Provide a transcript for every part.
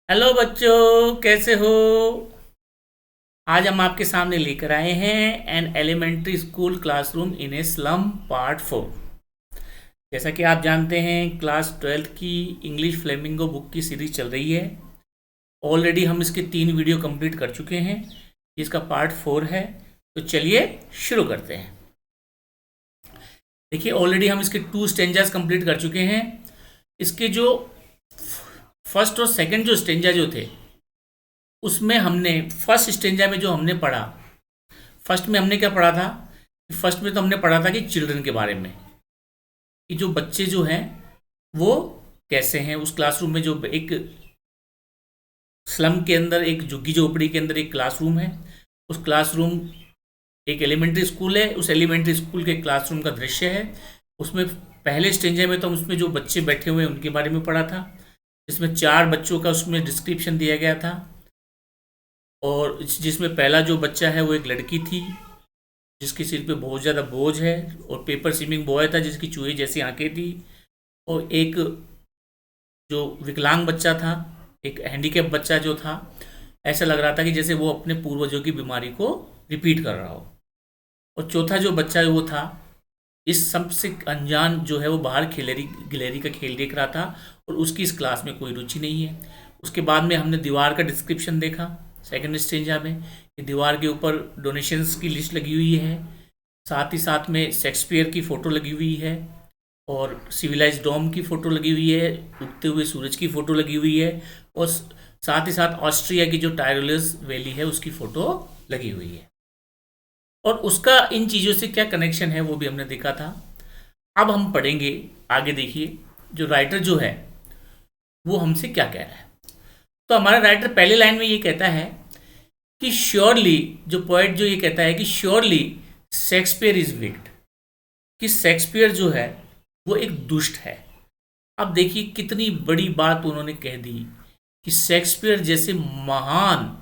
Hello बच्चों, कैसे हो। आज हम आपके सामने लेकर आए हैं an elementary school classroom in a slum part 4। जैसा कि आप जानते हैं, क्लास 12th की इंग्लिश फ्लेमिंगो बुक की सीरीज चल रही है। ऑलरेडी हम इसके 3 वीडियो कंप्लीट कर चुके हैं। इसका पार्ट 4 है। तो चलिए शुरू करते हैं। देखिए, ऑलरेडी हम इसके 2 स्टेंजास कंप्लीट कर चुके हैं। इसके जो फर्स्ट और सेकंड जो स्टेंजा जो थे, उसमें हमने फर्स्ट स्टेंजा में जो हमने पढ़ा, फर्स्ट में हमने क्या पढ़ा था। फर्स्ट में तो हमने पढ़ा था कि चिल्ड्रन के बारे में, कि जो बच्चे जो हैं वो कैसे हैं। उस क्लासरूम में जो एक स्लम के अंदर, एक झुग्गी झोपड़ी के अंदर एक क्लासरूम है। उस क्लासरूम एक एलिमेंट्री स्कूल है। उस एलिमेंट्री स्कूल के क्लासरूम का दृश्य है। उसमें पहले स्टेंजा में तो हम उसमें जो बच्चे बैठे हुए हैं उनके बारे में पढ़ा था, जिसमें 4 बच्चों का उसमें डिस्क्रिप्शन दिया गया था। और जिसमें पहला जो बच्चा है वो एक लड़की थी जिसके सिर पे बहुत ज़्यादा बोझ है, और पेपर स्विमिंग बॉय था जिसकी चूहे जैसी आंखें थी। और एक जो विकलांग बच्चा था, एक हैंडीकैप बच्चा जो था, ऐसा लग रहा था कि जैसे वो अपने पूर्वजों की बीमारी को रिपीट कर रहा हो। और चौथा जो बच्चा वो था, इस सब से अनजान जो है, वो बाहर खिलेरी गिलेरी का खेल देख रहा था और उसकी इस क्लास में कोई रुचि नहीं है। उसके बाद में हमने दीवार का डिस्क्रिप्शन देखा सेकंड स्टेंजा में, कि दीवार के ऊपर डोनेशंस की लिस्ट लगी हुई है। साथ ही साथ में शेक्सपियर की फ़ोटो लगी हुई है, और सिविलाइज डोम की फ़ोटो लगी हुई है, उगते हुए सूरज की फ़ोटो लगी हुई है, और साथ ही साथ ऑस्ट्रिया की जो टायरोलियस वैली है उसकी फ़ोटो लगी हुई है। और उसका इन चीज़ों से क्या कनेक्शन है वो भी हमने देखा था। अब हम पढ़ेंगे आगे। देखिए, जो राइटर जो है वो हमसे क्या कह रहा है। तो हमारा राइटर पहले लाइन में ये कहता है कि श्योरली, जो पोएट जो ये कहता है कि श्योरली शेक्सपियर इज विक्ड, कि शेक्सपियर जो है वो एक दुष्ट है। अब देखिए कितनी बड़ी बात उन्होंने कह दी, कि शेक्सपियर जैसे महान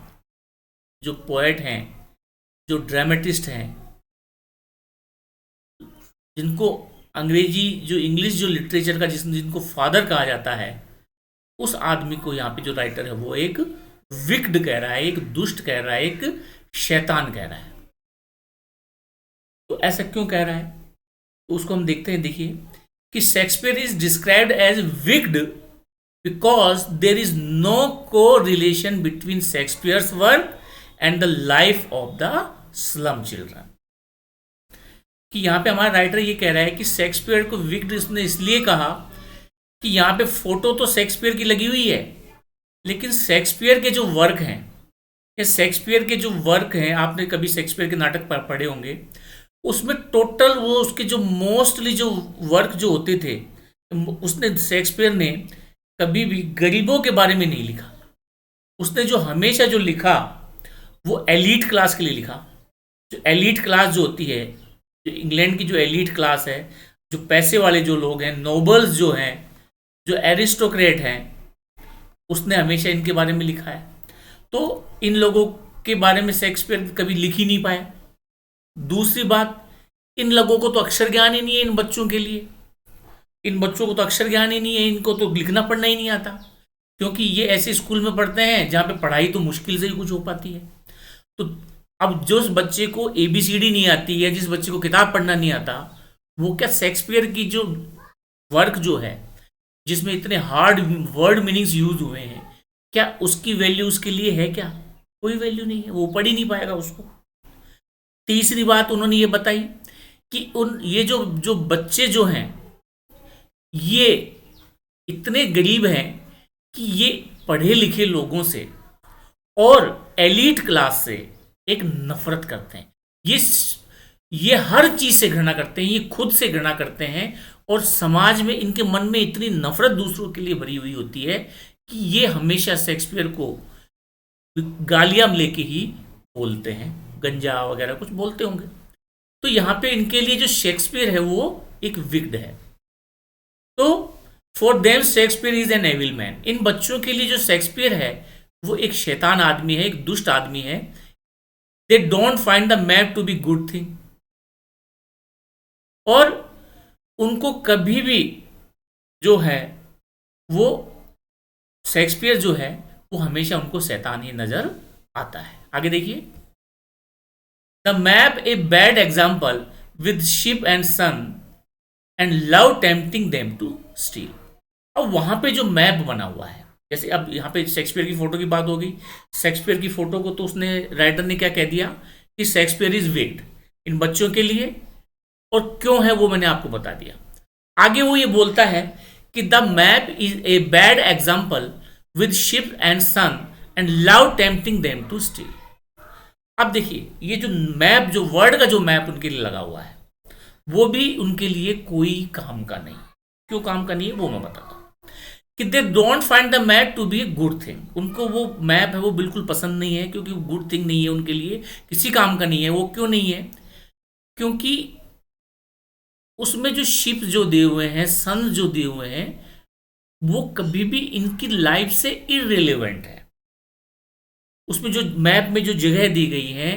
जो पोएट हैं, जो ड्रामेटिस्ट हैं, जिनको अंग्रेजी जो इंग्लिश जो लिटरेचर का जिनको फादर कहा जाता है, उस आदमी को यहाँ पे जो राइटर है वो एक विक्ड कह रहा है, एक दुष्ट कह रहा है, एक शैतान कह रहा है। तो ऐसा क्यों कह रहा है, तो उसको हम देखते हैं। देखिए कि Shakespeare is described as wicked because there is no correlation between Shakespeare's work and the life of the slum children. कि यहाँ पे हमारा राइटर ये कह रहा है कि शेक्सपियर को विक्ड इसने इसलिए कहा कि यहाँ पे फोटो तो शेक्सपियर की लगी हुई है, लेकिन शेक्सपियर के जो वर्क हैं, या शेक्सपियर के जो वर्क हैं, आपने कभी शेक्सपियर के नाटक पढ़े होंगे, उसमें टोटल वो उसके जो मोस्टली जो वर्क जो होते थे, उसने शेक्सपियर ने कभी भी गरीबों के बारे में नहीं लिखा। उसने जो हमेशा जो लिखा वो एलीट क्लास के लिए लिखा। जो एलीट क्लास जो होती है, जो इंग्लैंड की जो एलीट क्लास है, जो पैसे वाले जो लोग हैं, नोबल्स जो हैं, जो एरिस्टोक्रेट हैं, उसने हमेशा इनके बारे में लिखा है। तो इन लोगों के बारे में शेक्सपियर कभी लिख ही नहीं पाया। दूसरी बात, इन लोगों को तो अक्षर ज्ञान ही नहीं है। इन बच्चों के लिए, इन बच्चों को तो अक्षर ज्ञान ही नहीं है, इनको तो लिखना पढ़ना ही नहीं आता, क्योंकि ये ऐसे स्कूल में पढ़ते हैं जहाँ पे पढ़ाई तो मुश्किल से ही कुछ हो पाती है। तो अब जिस बच्चे को ABCD नहीं आती है, जिस बच्चे को किताब पढ़ना नहीं आता, वो क्या शेक्सपियर की जो वर्क जो है, जिसमें इतने हार्ड वर्ड मीनिंग्स यूज हुए हैं, क्या उसकी वैल्यू उसके लिए है? क्या कोई वैल्यू नहीं है, वो पढ़ ही नहीं पाएगा उसको। तीसरी बात उन्होंने ये बताई कि उन ये जो जो बच्चे जो हैं, ये इतने गरीब हैं कि ये पढ़े लिखे लोगों से और एलीट क्लास से एक नफरत करते हैं। ये हर चीज से घृणा करते हैं, ये खुद से घृणा करते हैं, और समाज में इनके मन में इतनी नफरत दूसरों के लिए भरी हुई होती है कि ये हमेशा शेक्सपियर को गालियां लेके ही बोलते हैं, गंजा वगैरह कुछ बोलते होंगे। तो यहाँ पे इनके लिए जो शेक्सपियर है वो एक विक्ड है। तो for them Shakespeare is an evil man. इन बच्चों के लिए जो शेक्सपियर है वो एक शैतान आदमी है, एक दुष्ट आदमी है। They don't find the map to be good thing. और उनको कभी भी जो है वो शेक्सपियर जो है वो हमेशा उनको शैतान ही नजर आता है। आगे देखिए, the map a bad example with ship and sun and love tempting them to steal. अब वहां पे जो मैप बना हुआ है, जैसे अब यहाँ पे शेक्सपियर की फोटो की बात हो गई। शेक्सपियर की फोटो को तो उसने, राइटर ने क्या कह दिया कि शेक्सपियर इज विक्ड, इन बच्चों के लिए, और क्यों है वो मैंने आपको बता दिया। आगे वो ये बोलता है कि the map is a bad example with ship and sun and love tempting them to steal. अब देखिए, ये जो मैप, जो वर्ड का जो मैप उनके लिए लगा हुआ है, वो भी उनके लिए कोई काम का नहीं। क्यों काम का नहीं है वो मैं बताता हूं। कि they don't find the map to be a good thing. उनको वो मैप है वो बिल्कुल पसंद नहीं है, क्योंकि वो गुड थिंग नहीं है उनके लिए, किसी काम का नहीं है। वो क्यों नहीं है? क्योंकि उसमें जो शिप जो दिए हुए हैं, सन जो दिए हुए हैं, वो कभी भी इनकी लाइफ से इररिलेवेंट है। उसमें जो मैप में जो जगह दी गई है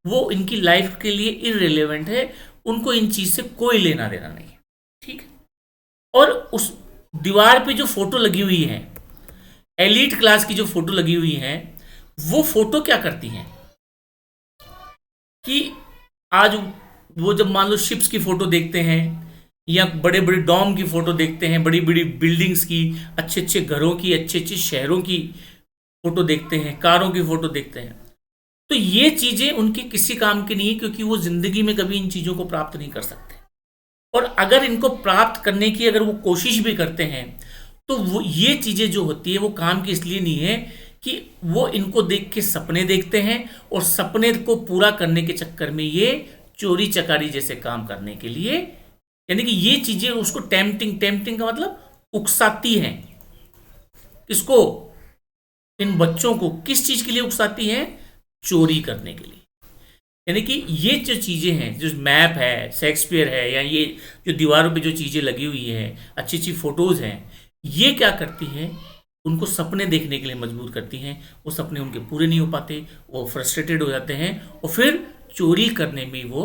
वो इनकी लाइफ के लिए इररिलेवेंट है। उनको इन चीज से कोई लेना देना नहीं है, ठीक है। और उस दीवार पे जो फोटो लगी हुई है, एलीट क्लास की जो फोटो लगी हुई है, वो फोटो क्या करती हैं कि आज वो जब मान लो शिप्स की फोटो देखते हैं या बड़े बड़े डॉम की फोटो देखते हैं, बड़ी बड़ी बिल्डिंग्स की, अच्छे अच्छे घरों की, अच्छे अच्छे शहरों की फोटो देखते हैं, कारों की फोटो देखते हैं, तो ये चीजें उनके किसी काम की नहीं है, क्योंकि वो जिंदगी में कभी इन चीजों को प्राप्त नहीं कर सकते। और अगर इनको प्राप्त करने की अगर वो कोशिश भी करते हैं, तो वो ये चीजें जो होती है वो काम की इसलिए नहीं है कि वो इनको देख के सपने देखते हैं, और सपने को पूरा करने के चक्कर में ये चोरी चकारी जैसे काम करने के लिए, यानी कि ये चीजें उसको टेम्पटिंग, टेम्पटिंग का मतलब उकसाती हैं। किसको? इन बच्चों को। किस चीज के लिए उकसाती हैं? चोरी करने के लिए। यानी कि ये जो चीजें हैं, जो मैप है, शेक्सपियर है, या ये जो दीवारों पे जो चीजें लगी हुई है, अच्छी अच्छी फोटोज हैं, ये क्या करती हैं? उनको सपने देखने के लिए मजबूर करती हैं। वो सपने उनके पूरे नहीं हो पाते, वो फ्रस्ट्रेटेड हो जाते हैं, और फिर चोरी करने में वो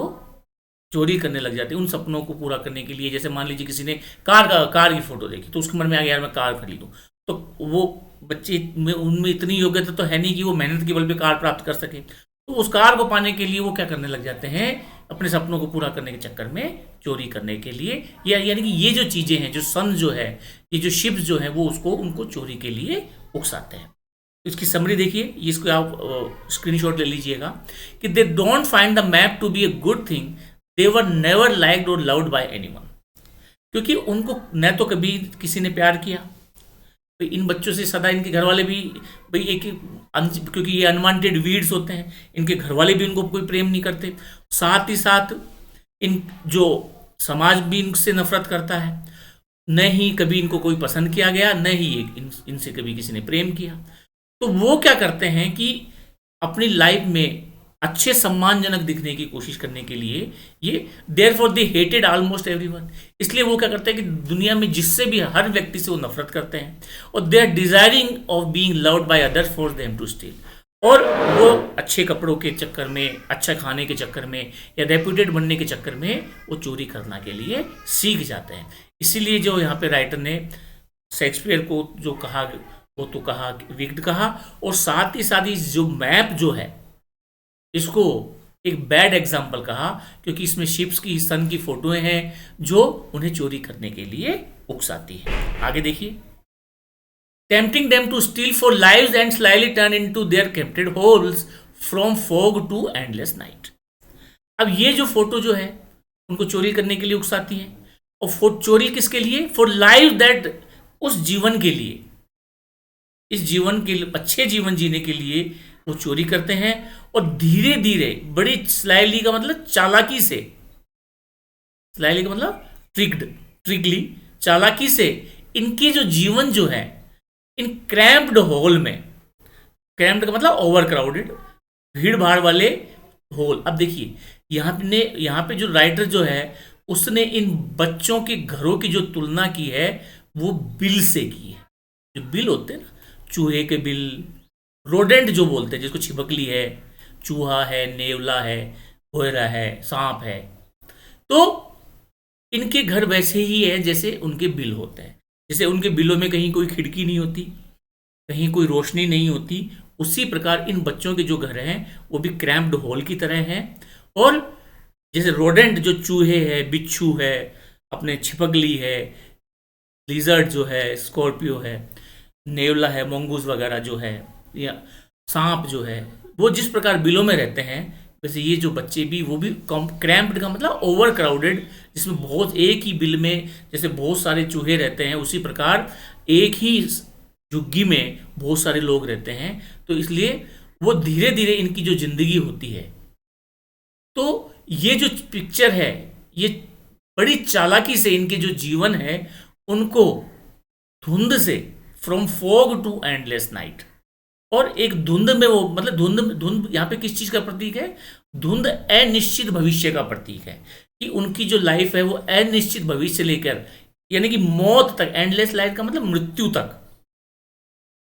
चोरी करने लग जाते हैं उन सपनों को पूरा करने के लिए। जैसे मान लीजिए किसी ने कार की फोटो देखी, तो उसके मन में आ गया यार मैं कार खरीदूं, तो वो बच्चे में उनमें इतनी योग्यता तो है नहीं कि वो मेहनत के बल पे कार प्राप्त कर सके। तो उस कार को पाने के लिए वो क्या करने लग जाते हैं? अपने सपनों को पूरा करने के चक्कर में चोरी करने के लिए, या यानी कि ये जो चीजें हैं, जो सन जो है, ये जो शिप्स जो है, वो उसको उनको चोरी के लिए उकसाते हैं। इसकी समरी देखिए, इसको आप स्क्रीनशॉट ले लीजिएगा कि they don't find the map to be a good thing, they were never liked और लव्ड बाय एनीवन। क्योंकि उनको न तो कभी किसी ने प्यार किया, तो इन बच्चों से सदा इनके घर वाले भी भाई एक, क्योंकि ये अनवांटेड वीड्स होते हैं, इनके घर वाले भी इनको कोई प्रेम नहीं करते, साथ ही साथ इन जो समाज भी इनसे नफरत करता है। न ही कभी इनको कोई पसंद किया गया, न ही इनसे कभी किसी ने प्रेम किया। तो वो क्या करते हैं कि अपनी लाइफ में अच्छे सम्मानजनक दिखने की कोशिश करने के लिए ये therefore they hated almost everyone, इसलिए वो क्या करते हैं कि दुनिया में जिससे भी, हर व्यक्ति से वो नफरत करते हैं, और they are desiring of being loved by others for them to steal. और वो अच्छे कपड़ों के चक्कर में, अच्छा खाने के चक्कर में, या रेप्यूटेड बनने के चक्कर में वो चोरी करना के लिए सीख जाते हैं। इसीलिए जो यहाँ पे राइटर ने शेक्सपियर को जो कहा, वो तो कहा विक्ड कहा, और साथ ही जो मैप जो है, इसको एक बैड एग्जाम्पल कहा, क्योंकि इसमें शिप्स की, सन की फोटोएं हैं जो उन्हें चोरी करने के लिए उकसाती है। आगे देखिए, tempting them to steal for lives and slyly turn into their cramped holes from fog to endless night. अब ये जो फोटो जो है उनको चोरी करने के लिए उकसाती है, और चोरी किसके लिए? फॉर लाइव दैट, उस जीवन के लिए, इस जीवन के लिए, अच्छे जीवन जीने के लिए वो चोरी करते हैं, और धीरे धीरे, बड़ी स्लाइली का मतलब चालाकी से, स्लाइली का मतलब ट्रिकली, चालाकी से इनके जो जीवन जो है, इन क्रैम्प्ड हॉल में, क्रैम्प्ड का मतलब ओवर क्राउडेड, भीड़ भाड़ वाले होल। अब देखिए यहाँ पे जो राइटर जो है उसने इन बच्चों के घरों की जो तुलना की है वो बिल से की है। जो बिल होते हैं ना, चूहे के बिल, रोडेंट जो बोलते हैं, जिसको छिपकली है, चूहा है, नेवला है, कोयरा है, सांप है, तो इनके घर वैसे ही है जैसे उनके बिल होते हैं। जैसे उनके बिलों में कहीं कोई खिड़की नहीं होती, कहीं कोई रोशनी नहीं होती, उसी प्रकार इन बच्चों के जो घर हैं वो भी क्रैम्प्ड हॉल की तरह हैं। और जैसे रोडेंट जो चूहे है, बिच्छू है, अपने छिपकली है, लिजर्ड जो है, स्कॉर्पियो है, नेवला है, मोंगूस वगैरह जो है, या सांप जो है, वो जिस प्रकार बिलों में रहते हैं, वैसे ये जो बच्चे भी वो भी क्रैम्प्ड का मतलब ओवर क्राउडेड, जिसमें बहुत एक ही बिल में जैसे बहुत सारे चूहे रहते हैं, उसी प्रकार एक ही झुग्गी में बहुत सारे लोग रहते हैं। तो इसलिए वो धीरे धीरे इनकी जो जिंदगी होती है, तो ये जो पिक्चर है, ये बड़ी चालाकी से इनके जो जीवन है उनको धुंध से, from fog to endless night, और एक धुंध में वो मतलब धुंध धुंध यहाँ पे किस चीज का प्रतीक है? धुंध अनिश्चित भविष्य का प्रतीक है, कि उनकी जो लाइफ है वो अनिश्चित भविष्य लेकर, यानी कि मौत तक, एंडलेस लाइफ का मतलब मृत्यु तक,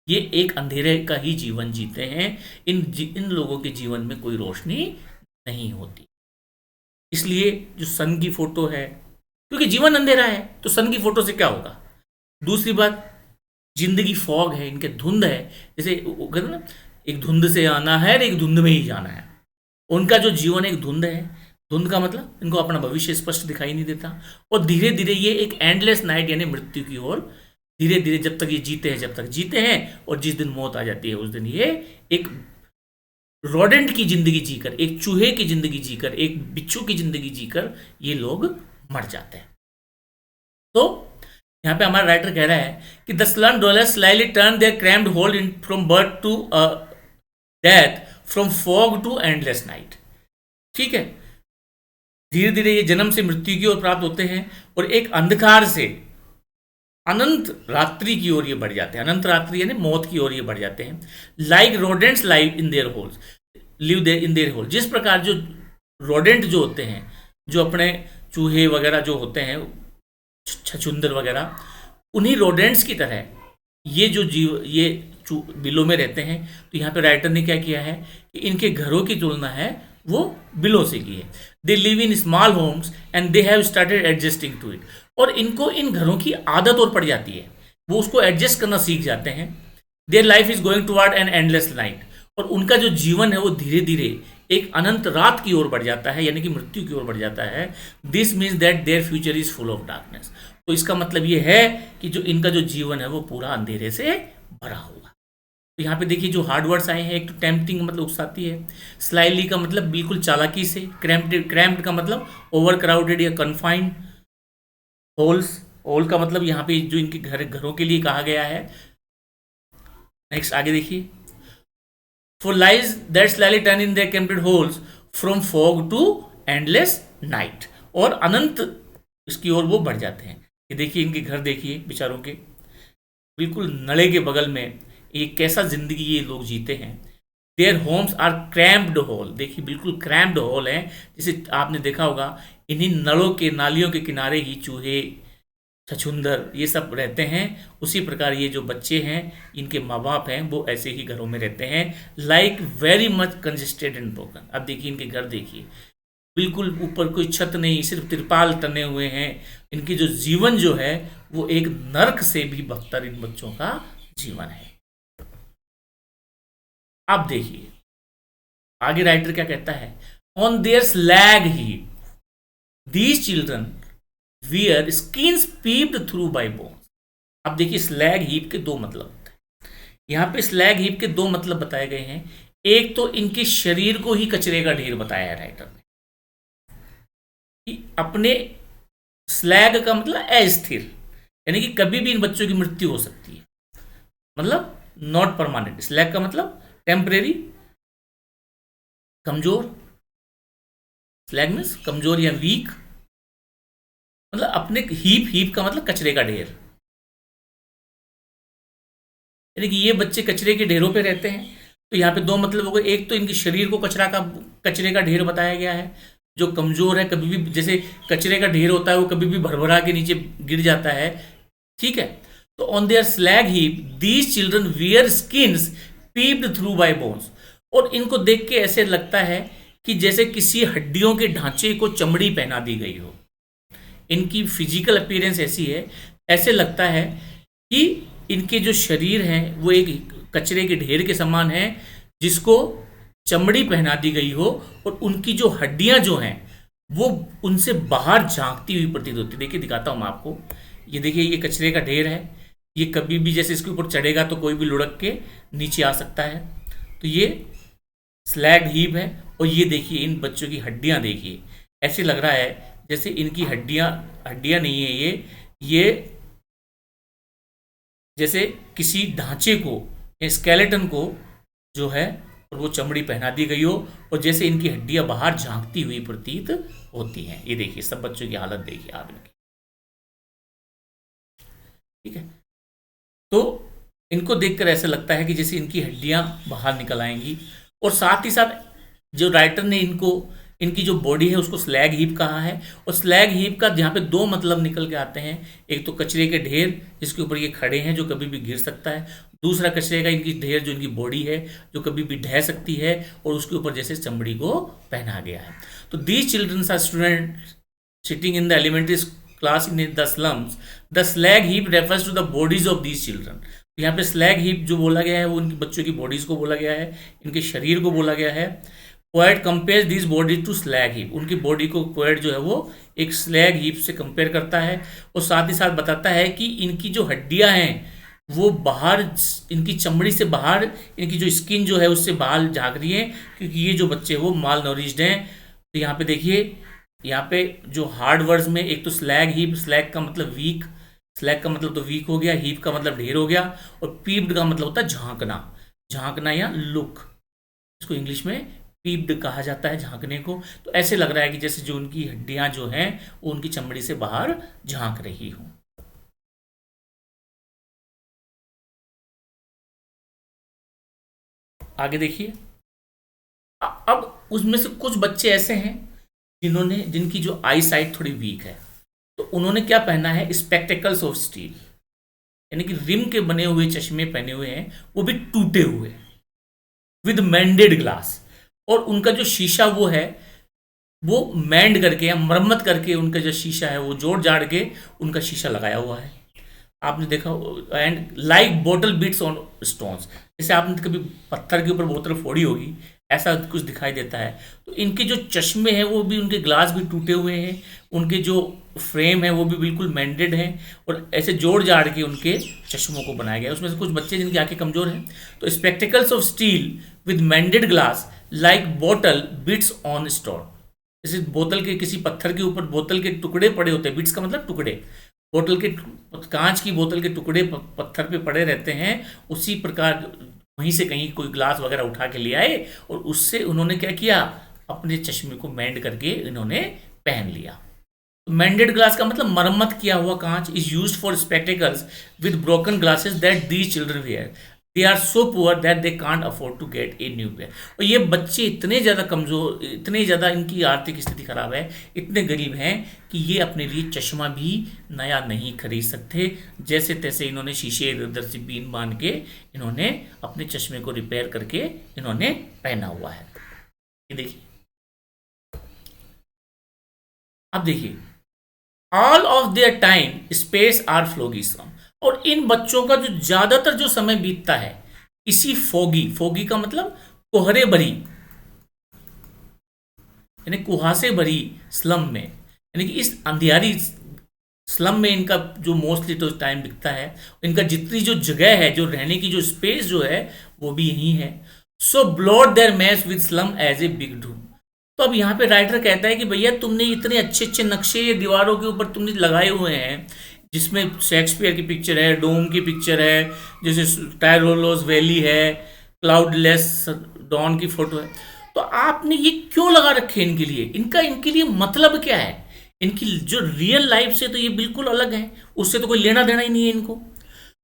ये एक अंधेरे का ही जीवन जीते हैं। इन लोगों के जीवन में कोई रोशनी नहीं होती। इसलिए जो सन की फोटो है, क्योंकि जीवन अंधेरा है तो सन की फोटो से क्या होगा? दूसरी बात, जिंदगी फॉग है, इनके धुंध है, जैसे कहते हैं ना, एक धुंध से आना है और एक धुंध में ही जाना है। उनका जो जीवन एक धुंध है, धुंध का मतलब इनको अपना भविष्य स्पष्ट दिखाई नहीं देता, और धीरे धीरे ये एक एंडलेस नाइट यानी मृत्यु की ओर धीरे धीरे जब तक ये जीते हैं, जब तक जीते हैं, और जिस दिन मौत आ जाती है उस दिन ये एक रोडेंट की जिंदगी जीकर, एक चूहे की जिंदगी जीकर, एक बिच्छू की जिंदगी जीकर ये लोग मर जाते हैं। तो यहाँ पे हमारा राइटर कह रहा है कि the slum dwellers slightly turn their cramped hold in from birth to death, from fog to endless night. ठीक है, धीरे धीरे ये जन्म से मृत्यु की ओर प्राप्त होते हैं, और एक अंधकार से अनंत रात्रि की ओर ये बढ़ जाते हैं। अनंत रात्रि यानी मौत की ओर ये बढ़ जाते हैं। Like rodents live in their holes, live their in their hole. जिस प्रकार जो रोडेंट जो होते हैं, जो अपने चूहे वगैरह जो होते हैं, छछुंदर वगैरह, उन्हीं रोडेंट्स की तरह ये जो जीव ये बिलों में रहते हैं। तो यहाँ पे राइटर ने क्या किया है कि इनके घरों की तुलना है वो बिलों से की है। They live in small homes and they have started adjusting to it, और इनको इन घरों की आदत और पड़ जाती है, वो उसको एडजस्ट करना सीख जाते हैं। Their life is going toward an endless night, और उनका जो जीवन है वो धीरे धीरे एक अनंत रात की ओर बढ़ जाता है, यानी कि मृत्यु की ओर बढ़ जाता है। This means that their future is full of darkness. तो इसका मतलब ये है कि जो इनका जो जीवन है वो पूरा अंधेरे से भरा होगा। तो यहाँ पे देखिए जो हार्ड वर्ड्स आए हैं, एक तो टेम्पटिंग मतलब उकसाती है, स्लाइली का मतलब बिल्कुल चालाकी से, क्रैम्प्ड का मतलब ओवर क्राउडेड या कन्फाइंड, होल का मतलब यहाँ पे जो इनके घरों के लिए कहा गया है। नेक्स्ट आगे देखिए, for lies that slyly turn in their cramped holes from fog to endless night, और अनंत इसकी ओर वो बढ़ जाते हैं। ये देखिए इनके घर देखिए बेचारों के, बिल्कुल नले के बगल में, ये कैसा जिंदगी ये लोग जीते हैं। Their homes are cramped hole, देखिए बिल्कुल क्रैम्प्ड होल है, जिसे आपने देखा होगा इन्हीं नलों के, नालियों के किनारे ही चूहे, छछुंदर ये सब रहते हैं। उसी प्रकार ये जो बच्चे हैं, इनके माँ बाप हैं, वो ऐसे ही घरों में रहते हैं, like very much congested and broken. अब देखिए इनके घर देखिए, बिल्कुल ऊपर कोई छत नहीं, सिर्फ तिरपाल तने हुए हैं। इनकी जो जीवन जो है वो एक नर्क से भी बदतर इन बच्चों का जीवन है। अब देखिए आगे राइटर क्या कहता है, on their slag heap these children wear skins peeped through bye bones. अब देखिए स्लैग हीप के दो मतलब होते हैं। यहाँ पे स्लैग हीप के दो मतलब बताए गए हैं। एक तो इनके शरीर को ही कचरे का ढेर बताया है राइटर ने, कि अपने स्लैग का मतलब अस्थिर, यानी कि कभी भी इन बच्चों की मृत्यु हो सकती है, मतलब नॉट परमानेंट। स्लैग का मतलब टेम्परेरी, कमजोर, स्लैग मीन्स कमजोर या वीक, मतलब अपने हीप का मतलब कचरे का ढेर, यानी कि ये बच्चे कचरे के ढेरों पे रहते हैं। तो यहाँ पे दो मतलब हो गए, एक तो इनके शरीर को कचरे का ढेर बताया गया है, जो कमजोर है, कभी भी जैसे कचरे का ढेर होता है वो कभी भी भरभरा के नीचे गिर जाता है, ठीक है। तो on their slag heap these children wear skins peeped through bye bones, और इनको देख के ऐसे लगता है कि जैसे किसी हड्डियों के ढांचे को चमड़ी पहना दी गई हो। इनकी फिजिकल अपीयरेंस ऐसी है, ऐसे लगता है कि इनके जो शरीर हैं वो एक कचरे के ढेर के समान है जिसको चमड़ी पहना दी गई हो, और उनकी जो हड्डियां जो हैं वो उनसे बाहर झांकती हुई प्रतीत होती है। देखिए दिखाता हूं मैं आपको, ये देखिए ये कचरे का ढेर है, ये कभी भी जैसे इसके ऊपर चढ़ेगा तो कोई भी लुढ़क के नीचे आ सकता है। तो ये स्लैग हीप है, और ये देखिए इन बच्चों की हड्डियां देखिए, ऐसे लग रहा है जैसे इनकी हड्डियां हड्डियां नहीं है, ये जैसे किसी ढांचे को या स्केलेटन को जो है और वो चमड़ी पहना दी गई हो, और जैसे इनकी हड्डियां बाहर झांकती हुई प्रतीत होती हैं। ये देखिए सब बच्चों की हालत देखिए आप इनकी, ठीक है। तो इनको देखकर ऐसा लगता है कि जैसे इनकी हड्डियां बाहर निकल आएंगी, और साथ ही साथ जो राइटर ने इनकी जो बॉडी है उसको स्लैग हीप कहा है, और स्लैग हीप का यहाँ पे दो मतलब निकल के आते हैं। एक तो कचरे के ढेर जिसके ऊपर ये खड़े हैं जो कभी भी गिर सकता है, दूसरा कचरे का इनकी ढेर जो इनकी बॉडी है जो कभी भी ढह सकती है, और उसके ऊपर जैसे चमड़ी को पहना गया है। तो these childrens are student sitting in the elementary class in the slums. The slag heap refers to the bodies of these children. यहाँ पे स्लैग हीप जो बोला गया है वो उनकी बच्चों की बॉडीज को बोला गया है, इनके शरीर को बोला गया है। Poet compare this body to slag heap. उनकी बॉडी को पोएट जो है वो एक स्लैग हीप से कंपेयर करता है, और साथ ही साथ बताता है कि इनकी जो हड्डियां हैं वो बाहर, इनकी चमड़ी से बाहर, इनकी जो स्किन जो है उससे बाहर झांक रही है, क्योंकि ये जो बच्चे वो माल नॉरिश्ड हैं। तो यहाँ पे देखिए, यहाँ पे जो हार्ड वर्ड्स में एक तो स्लैग हीप, स्लैग का मतलब वीक, स्लैग का मतलब तो वीक हो गया, हीप का मतलब ढेर हो गया, और पीप्ड का मतलब होता है झांकना, झांकना या लुक, इसको इंग्लिश में पीप्ड कहा जाता है, झांकने को। तो ऐसे लग रहा है कि जैसे जो उनकी हड्डियां जो हैं वो उनकी चमड़ी से बाहर झांक रही हो। आगे देखिए, अब उसमें से कुछ बच्चे ऐसे हैं जिनकी जो आई साइट थोड़ी वीक है, तो उन्होंने क्या पहना है, स्पेक्टेकल्स ऑफ स्टील, यानी कि रिम के बने हुए चश्मे पहने हुए हैं, वो भी टूटे हुए, विद मैंडेड ग्लास, और उनका जो शीशा वो है वो मैंड करके या मरम्मत करके उनका जो शीशा है वो जोड़ जाड़ के उनका शीशा लगाया हुआ है, आपने देखा। एंड लाइक बोतल बीट्स ऑन स्टोन्स, जैसे आपने कभी पत्थर के ऊपर बोतल फोड़ी होगी, ऐसा कुछ दिखाई देता है। तो इनके जो चश्मे हैं वो भी, उनके ग्लास भी टूटे हुए हैं, उनके जो फ्रेम है वो भी बिल्कुल मैंडेड है, और ऐसे जोड़ जाड़ के उनके चश्मों को बनाया गया है। उसमें से कुछ बच्चे जिनकी आंखें कमजोर हैं, तो spectacles of steel with mended glass like बोतल बिट्स ऑन स्टोन, जैसे बोतल के किसी पत्थर के ऊपर बोतल के टुकड़े पड़े होते हैं, बिट्स का मतलब टुकड़े, बोतल के कांच की बोतल के टुकड़े पत्थर पे पड़े रहते हैं, उसी प्रकार वहीं से कहीं कोई ग्लास वगैरह उठा के ले आए, और उससे उन्होंने क्या किया, अपने चश्मे को मैंड करके इन्होंने पहन लिया। मैंडेड ग्लास का मतलब मरम्मत किया हुआ कांच, is used for spectacles with broken glasses that these children wear, they are so poor that they can't afford to get a new pair. और ये बच्चे इतने ज़्यादा कमज़ोर, इतने ज़्यादा इनकी आर्थिक स्थिति खराब है, इतने गरीब हैं कि ये अपने लिए चश्मा भी नया नहीं खरीद सकते। जैसे तैसे इन्होंने शीशे इधर उधर से बीन बांध के इन्होंने अपने चश्मे को रिपेयर करके इन्होंने पहना हुआ है। ये देखिए, अब देखिए, all of their time space are foggy slum, और इन बच्चों का जो ज्यादातर जो समय बीतता है इसी फोगी, फोगी का मतलब कोहरे भरी, यानी कुहासे भरी स्लम में, यानी कि इस अंधियारी स्लम में इनका जो मोस्टली तो टाइम बीतता है। इनका जितनी जो जगह है, जो रहने की जो स्पेस जो है वो भी यही है। So blot their mess with slum as a big doom. तो अब यहाँ पे राइटर कहता है कि भैया तुमने इतने अच्छे अच्छे नक्शे दीवारों के ऊपर तुमने लगाए हुए हैं, जिसमें शेक्सपियर की पिक्चर है, डोम की पिक्चर है, जैसे टायरोलोस वैली है, क्लाउडलेस डॉन की फोटो है, तो आपने ये क्यों लगा रखे इनके लिए, इनके लिए मतलब क्या है, इनकी जो रियल लाइफ से तो ये बिल्कुल अलग है, उससे तो कोई लेना देना ही नहीं है इनको।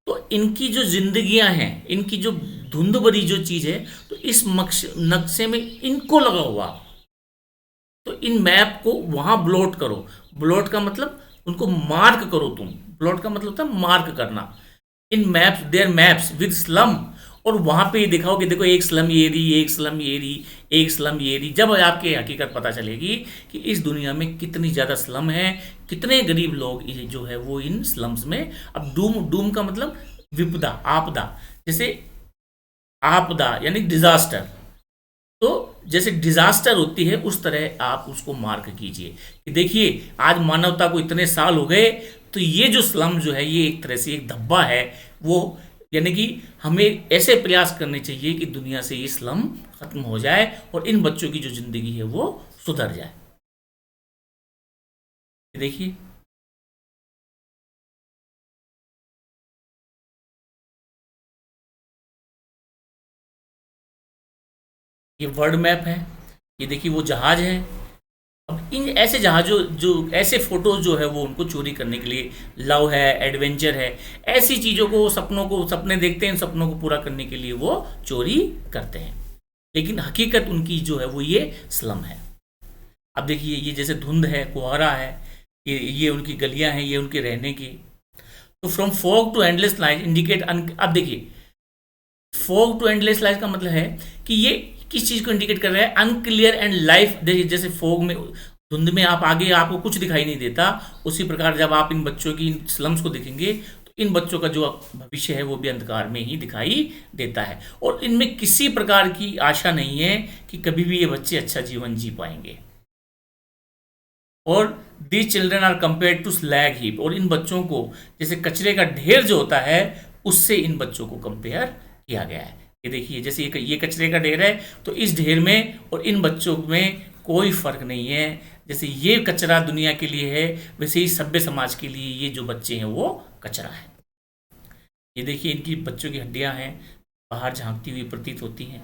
तो इनकी जो जिंदगियां हैं, इनकी जो धुंध भरी जो चीज है, तो इस नक्शे में इनको लगा हुआ, तो इन मैप को वहां ब्लॉट करो। ब्लॉट का मतलब उनको मार्क करो तुम, ब्लॉट का मतलब होता है मार्क करना। In maps, their maps with slum, और वहां पे ये दिखाओ कि देखो एक स्लम ये रही, एक स्लम ये रही, एक स्लम ये रही। जब आपके हकीकत पता चलेगी कि इस दुनिया में कितनी ज़्यादा स्लम है, कितने गरीब लोग जो है वो इन स्लम्स में। अब डूम, डूम का मतलब विपदा, आपदा, जैसे आपदा यानी डिजास्टर, तो जैसे डिजास्टर होती है उस तरह आप उसको मार्क कीजिए कि देखिए आज मानवता को इतने साल हो गए, तो ये जो स्लम जो है ये एक तरह से एक धब्बा है वो, यानी कि हमें ऐसे प्रयास करने चाहिए कि दुनिया से ये स्लम खत्म हो जाए और इन बच्चों की जो जिंदगी है वो सुधर जाए। देखिए ये वर्ल्ड मैप है, ये देखिए वो जहाज है। अब इन ऐसे जहाजों जो ऐसे फोटोज जो है वो उनको चोरी करने के लिए, लव है, एडवेंचर है, ऐसी चीज़ों को, सपनों को, सपने देखते हैं, इन सपनों को पूरा करने के लिए वो चोरी करते हैं, लेकिन हकीकत उनकी जो है वो ये स्लम है। अब देखिए ये जैसे धुंध है, कोहरा है, ये उनकी गलियां हैं, ये उनके रहने की। तो from fog to endless light indicate, अब देखिए फॉग टू एंडलेस लाइट का मतलब है कि ये किस चीज को इंडिकेट कर रहा है, अनक्लियर एंड लाइफ। देखिए जैसे फॉग में, धुंध में आप आगे आपको कुछ दिखाई नहीं देता, उसी प्रकार जब आप इन बच्चों की इन स्लम्स को देखेंगे तो इन बच्चों का जो भविष्य है वो भी अंधकार में ही दिखाई देता है, और इनमें किसी प्रकार की आशा नहीं है कि कभी भी ये बच्चे अच्छा जीवन जी पाएंगे। और these children are compare to slag heap, और इन बच्चों को जैसे कचरे का ढेर जो होता है उससे इन बच्चों को कंपेयर किया गया है। ये देखिए जैसे ये कचरे का ढेर है, तो इस ढेर में और इन बच्चों में कोई फर्क नहीं है। जैसे ये कचरा दुनिया के लिए है, वैसे ही सभ्य समाज के लिए ये जो बच्चे हैं वो कचरा है। ये देखिए इनकी बच्चों की हड्डियां हैं, बाहर झांकती हुई प्रतीत होती हैं।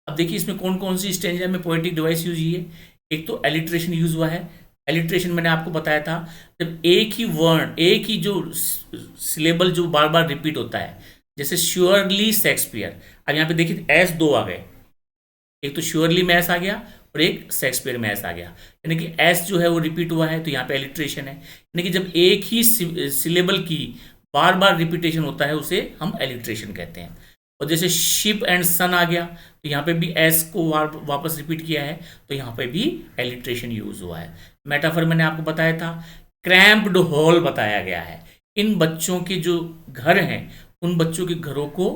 अब देखिए इसमें कौन कौन सी स्टेंजा में पोएटिक डिवाइस यूज हुई है। एक तो एलिट्रेशन यूज हुआ है। एलिट्रेशन मैंने आपको बताया था, जब एक ही वर्ण, एक ही जो सिलेबल जो बार बार रिपीट होता है, जैसे श्योरली शेक्सपियर। अब यहाँ पे देखिए एस दो आ गए, एक तो श्योरली में एस आ गया और एक शेक्सपियर में एस आ गया, यानी कि एस जो है वो रिपीट हुआ है, तो यहाँ पे एलिट्रेशन है। यानी कि जब एक ही सिलेबल की बार बार रिपीटेशन होता है उसे हम एलिट्रेशन कहते हैं। और जैसे शिप एंड सन आ गया, तो यहाँ पे भी एस को वापस रिपीट किया है, तो यहाँ पे भी एलिट्रेशन यूज हुआ है। मेटाफर मैंने आपको बताया था, क्रैम्प्ड हॉल बताया गया है। इन बच्चों के जो घर हैं, उन बच्चों के घरों को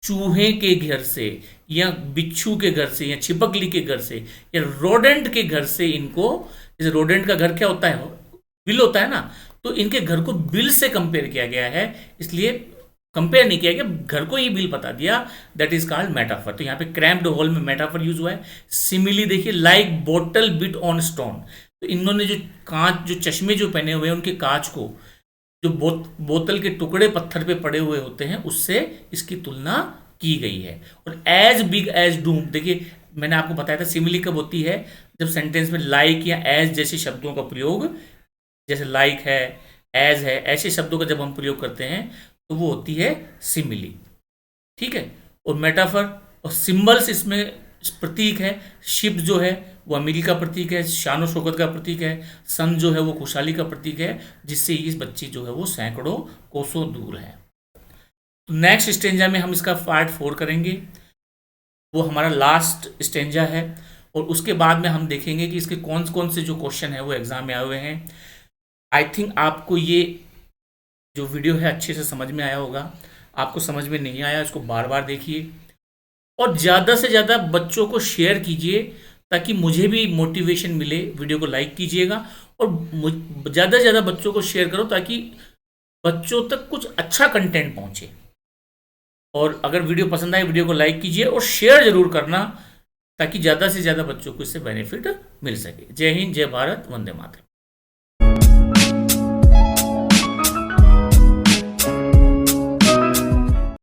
चूहे के घर से या बिच्छू के घर से या छिपकली के घर से या रोडेंट के घर से इनको, जैसे रोडेंट का घर क्या होता है, बिल होता है ना, तो इनके घर को बिल से कंपेयर किया गया है, इसलिए कंपेयर नहीं किया गया, घर को ही बिल बता दिया, दैट इज कॉल्ड मेटाफर। तो यहाँ पे क्रैम्प्ड होल में मेटाफर यूज हुआ है। सिमिली देखिए, like bottle bit on stone, तो इन्होंने जो कांच, जो चश्मे जो पहने हुए हैं उनके कांच को, जो बोतल के टुकड़े पत्थर पे पड़े हुए होते हैं उससे इसकी तुलना की गई है। और एज बिग एज डूम, देखिए मैंने आपको बताया था सिमिली कब होती है, जब सेंटेंस में लाइक या एज जैसे शब्दों का प्रयोग, जैसे लाइक है, एज है, ऐसे शब्दों का जब हम प्रयोग करते हैं तो वो होती है सिमिली। ठीक है, और मेटाफर और सिंबल्स इसमें प्रतीक है। शिप जो है वो अमीरी का प्रतीक है, शानो शौकत का प्रतीक है। सन जो है वो खुशहाली का प्रतीक है, जिससे इस बच्ची जो है वो सैकड़ों कोसों दूर है। तो नेक्स्ट स्टेंजा में हम इसका पार्ट 4 करेंगे, वो हमारा लास्ट स्टेंजा है, और उसके बाद में हम देखेंगे कि इसके कौन कौन से जो क्वेश्चन है वो एग्जाम में आए हुए हैं। आई थिंक आपको ये जो वीडियो है अच्छे से समझ में आया होगा। आपको समझ में नहीं आया इसको बार बार देखिए, और ज़्यादा से ज़्यादा बच्चों को शेयर कीजिए ताकि मुझे भी मोटिवेशन मिले। वीडियो को लाइक कीजिएगा और ज़्यादा से ज़्यादा बच्चों को शेयर करो ताकि बच्चों तक कुछ अच्छा कंटेंट पहुंचे। और अगर वीडियो पसंद आए वीडियो को लाइक कीजिए और शेयर ज़रूर करना ताकि ज़्यादा से ज़्यादा बच्चों को इससे बेनिफिट मिल सके। जय हिंद, जय भारत, वंदे मातरम।